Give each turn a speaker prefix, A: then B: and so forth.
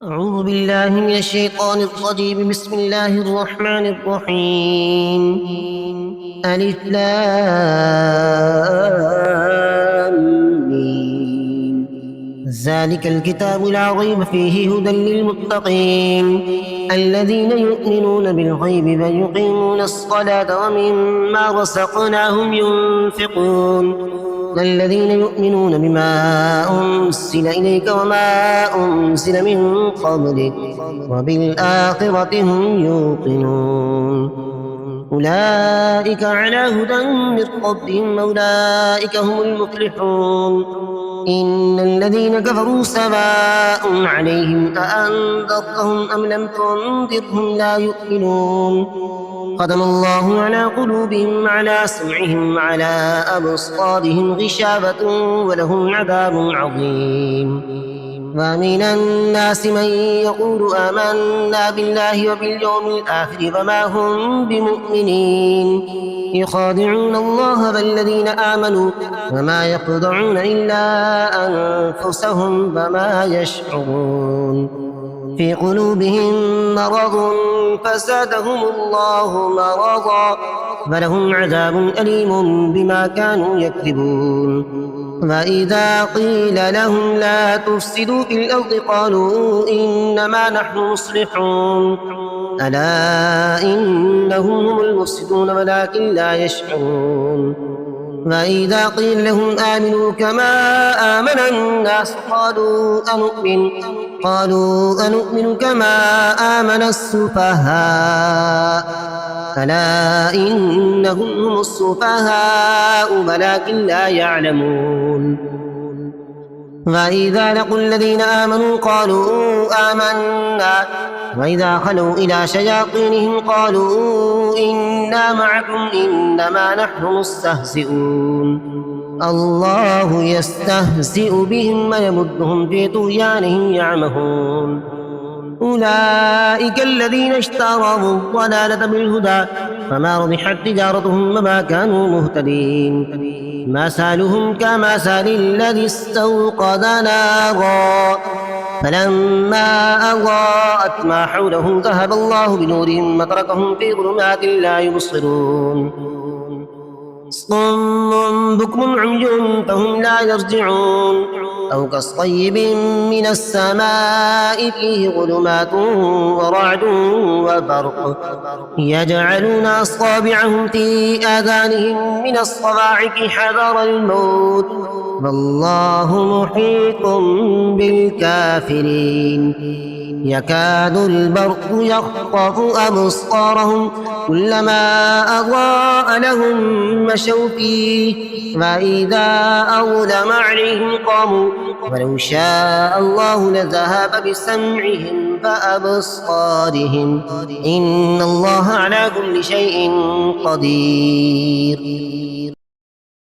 A: أعوذ بالله من الشيطان الرجيم. بسم الله الرحمن الرحيم. ألف لام ميم. ذلك الكتاب لا ريب فيه هدى للمتقين الذين يؤمنون بالغيب ويقيمون الصلاة ومما رزقناهم ينفقون الذين يؤمنون بما أنزل إليك وما أنزل من قبلك وبالآخرة هم يوقنون أولئك على هدى من ربهم أولئك هم المفلحون. إن الذين كفروا سواء عليهم أأنذرتهم أم لم تنذرهم لا يؤمنون ختم الله على قلوبهم وعلى سمعهم وعلى أبصارهم غشاوة ولهم عذاب عظيم. ومن الناس من يقول آمنا بالله وباليوم الآخر وما هم بمؤمنين يخادعون الله والذين آمنوا وما يخدعون إلا أنفسهم وما يشعرون في قلوبهم مرض فزادهم الله مرضا ولهم عذاب أليم بما كانوا يكذبون. وإذا قيل لهم لا تفسدوا في الأرض قالوا إنما نحن مصلحون ألا إنهم هم المفسدون ولكن لا يشعرون. وإذا قيل لهم آمنوا كما آمن الناس قالوا أنؤمن كما آمن السفهاء ألا إنهم هم السفهاء ولكن لا يعلمون. وإذا لقوا الذين آمنوا قالوا آمنا وإذا خلوا إلى شياطينهم قالوا إنا معكم إنما نحن مستهزئون الله يستهزئ بهم ويمدهم في طغيانهم يعمهون. أولئك الذين اشتروا الضلالة بالهدى فما ربحت تجارتهم وما كانوا مهتدين. مثلهم كمثل الذي استوقد نارا فلما أضاءت ما حوله ذهب الله بنورهم وتركهم في ظلمات لا يبصرون صم بكم عمي فهم لا يرجعون أو كالصيب من السماء فيه ظلمات ورعد وبرق يجعلون أصابعهم في آذانهم من الصواعق حذر الموت والله محيط بالكافرين. يكاد البرق يخطف أبصارهم كلما أضاء لهم مشوا فيه وإذا أظلم عليهم قاموا ولو شاء الله لذهب بسمعهم وأبصارهم إن الله على كل شيء قدير.